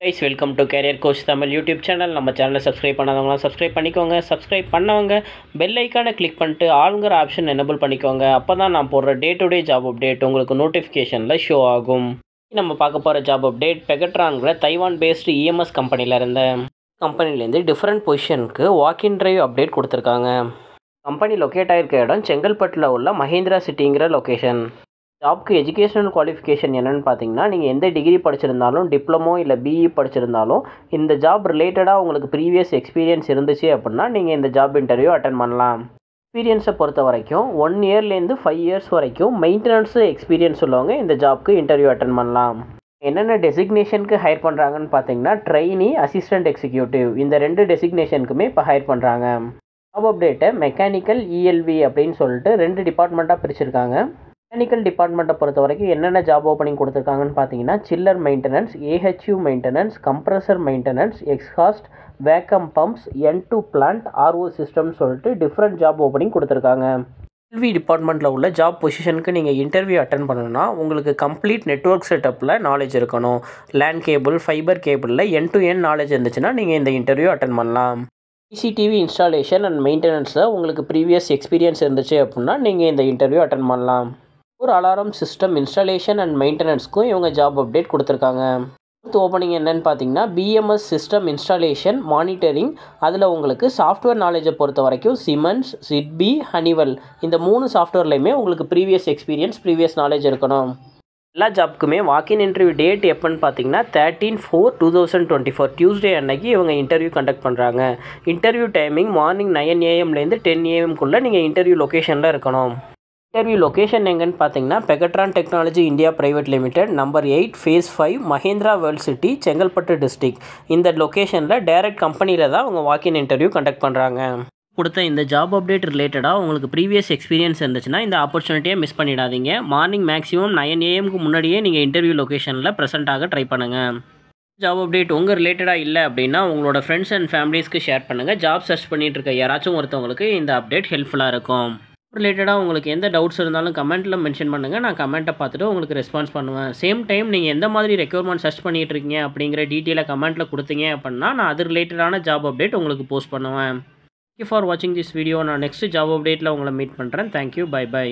Guys welcome to career coach Tamil YouTube channel. நம்ம சேனலை subscribe பண்ணாதவங்களாம் சப்ஸ்கிரைப் பண்ணிக்கோங்க. சப்ஸ்கிரைப் பண்ணவங்க பெல் ஐக்கானை கிளிக் பண்ணிட்டு ஆளுங்கிற ஆப்ஷன் எனேபிள் பண்ணிக்கோங்க. அப்போ தான் நான் போடுற day to day job update உங்களுக்கு நோட்டிஃபிகேஷனில் ஷோ ஆகும். நம்ம பார்க்க போகிற ஜாப் அப்டேட் பெகட்ரான்கிற தைவான் பேஸ்டு இஎம்எஸ் கம்பெனியில் இருந்த கம்பெனிலேருந்து டிஃப்ரெண்ட் பொசிஷனுக்கு வாக்கின் டிரைவ் அப்டேட் கொடுத்துருக்காங்க. கம்பெனி லொக்கேட் ஆகிருக்க இடம் செங்கல்பட்டில் உள்ள மஹேந்திரா சிட்டிங்கிற லொக்கேஷன். ஜாப்க்கு எஜுகேஷனல் குவாலிஃபிகேஷன் என்னென்னு பார்த்தீங்கன்னா, நீங்கள் எந்த டிகிரி படிச்சிருந்தாலும், டிப்ளமோ இல்லை பிஇ படிச்சிருந்தாலும், இந்த ஜாப் ரிலேட்டடாக உங்களுக்கு ப்ரீவியஸ் எக்ஸ்பீரியன்ஸ் இருந்துச்சு அப்படின்னா நீங்கள் இந்த ஜாப் இன்டர்வியூ அட்டன் பண்ணலாம். எக்ஸ்பீரியன்ஸை பொறுத்த வரைக்கும் 1 இயர்லேருந்து 5 இயர்ஸ் வரைக்கும் மெயின்டெனன்ஸ் எக்ஸ்பீரியன்ஸ் உள்ளவங்க இந்த ஜாப்க்கு இன்டர்வியூ அட்டன் பண்ணலாம். என்னென்ன டெசிக்னேஷனுக்கு ஹையர் பண்ணுறாங்கன்னு பார்த்தீங்கன்னா, ட்ரெயினி, அசிஸ்டன்ட் எக்ஸிக்யூட்டிவ், இந்த 2 டெசிக்னேஷனுக்குமே இப்போ ஹையர் பண்ணுறாங்க. ஜாப் அப்டேட்டை மெக்கானிக்கல், இஎல்வி அப்படின்னு சொல்லிட்டு 2 டிபார்ட்மெண்ட்டாக பிரிச்சிருக்காங்க. மெக்கானிக்கல் டிபார்ட்மெண்ட்டை பொறுத்த வரைக்கும் என்னென்ன ஜாப் ஓப்பனிங் கொடுத்துருக்காங்கன்னு பார்த்தீங்கன்னா, chiller maintenance, AHU maintenance, compressor maintenance, exhaust, vacuum pumps, N2 plant, RO சிஸ்டம்னு சொல்லிட்டு டிஃப்ரெண்ட் ஜாப் ஓப்பனிங் கொடுத்துருக்காங்க. எல்வி டிபார்ட்மெண்ட்டில் உள்ள ஜாப் பொசிஷனுக்கு நீங்கள் இன்டர்வியூ அட்டன் பண்ணணும்னா உங்களுக்கு கம்ப்ளீட் நெட்வொர்க் செட்டப்பில் நாலேஜ் இருக்கணும். லேண்ட் கேபிள், ஃபைபர் கேபிளில் N2N நாலேஜ் இருந்துச்சுன்னா நீங்கள் இந்த இன்டர்வியூ அட்டன் பண்ணலாம். சிசிடிவி இன்ஸ்டாலேஷன் அண்ட் மெயின்டெனன்ஸில் உங்களுக்கு ப்ரீவியஸ் எக்ஸ்பீரியன்ஸ் இருந்துச்சு அப்படின்னா நீங்கள் இந்த இன்டர்வியூ அட்டன் பண்ணலாம். ஒரு அலாரம் சிஸ்டம் இன்ஸ்டாலேஷன் அண்ட் மெயின்டெனன்ஸ்க்கும் இவங்க ஜாப் அப்டேட் கொடுத்துருக்காங்க. அடுத்து ஓப்பனிங் என்னன்னு பார்த்தீங்கன்னா, பிஎம்எஸ் சிஸ்டம் இன்ஸ்டாலேஷன் மானிட்டரிங். அதில் உங்களுக்கு சாஃப்ட்வேர் நாலேஜை பொறுத்த வரைக்கும் சிமென்ஸ், சிட்பி, ஹனிவெல் இந்த 3 சாஃப்ட்வேர்லையுமே உங்களுக்கு ப்ரீவியஸ் எக்ஸ்பீரியன்ஸ், ப்ரீவியஸ் நாலேஜ் இருக்கணும். எல்லா ஜாப்க்குமே வாக்கின் இன்டர்வியூ டேட் எப்போன்னு பார்த்தீங்கன்னா 13/4/2024 டியூஸ்டே அன்னைக்கு இவங்க இன்டர்வியூ கண்டக்ட் பண்ணுறாங்க. Interview timing morning 9 AM - 10 AM நீங்கள் இன்டர்வியூ லொக்கேஷனில் இருக்கணும். இன்டர்வியூ லொக்கேஷன் எங்கன்னு பார்த்தீங்கன்னா, Pegatron technology India private limited, number 8, phase 5, Mahindra World City, Chengalpattu district. இந்த லொக்கேஷனில் டைரக்ட் கம்பெனியில் தான் அவங்க வாக்கின் இன்டர்வியூ கண்டக்ட் பண்ணுறாங்க. கொடுத்த இந்த ஜாப் அப்டேட் ரிலேட்டடாக உங்களுக்கு ப்ரீவியஸ் எக்ஸ்பீரியன்ஸ் இருந்துச்சுன்னா இந்த ஆப்பர்ச்சுனிட்டியை மிஸ் பண்ணிடாதீங்க. மார்னிங் மேக்ஸிமம் 9 AM முன்னாடியே நீங்கள் இன்டர்வியூ லொக்கேஷனில் ப்ரெசென்ட் ஆக ட்ரை பண்ணுங்கள். ஜாப் அப்டேட் உங்கள் ரிலேட்டடாக இல்லை அப்படின்னா உங்களோட ஃப்ரெண்ட்ஸ் அண்ட் ஃபேமிலிஸ்க்கு ஷேர் பண்ணுங்கள். ஜாப் சர்ச் பண்ணிட்டு இருக்க யாராச்சும் ஒருத்தவங்களுக்கு இந்த அப்டேட் ஹெல்ப்ஃபுல்லாக இருக்கும். ரிலேட்டடாக உங்களுக்கு எந்த டவுட்ஸ் இருந்தாலும் கமெண்ட்டில் மென்ஷன் பண்ணுங்கள். நான் கமெண்ட்டை பார்த்துட்டு உங்களுக்கு ரெஸ்பான்ஸ் பண்ணுவேன். சேம் டைம் நீங்கள் எந்த மாதிரி ரெக்யர்மெண்ட் சர்ச் பண்ணிகிட்டு இருக்கீங்க அப்படிங்கிற டீட்டெயிலை கமெண்ட்டில் கொடுத்தீங்க அப்படின்னா நான் அது ரிலேட்டடான ஜாப் அப்டேட் உங்களுக்கு போஸ்ட் பண்ணுவேன். தேங்க்யூ ஃபார் வாட்சிங் திஸ் வீடியோ. நான் நெக்ஸ்ட் ஜாப் அப்டேட்டில் உங்களை மீட் பண்ணுறேன். Thank you, bye by.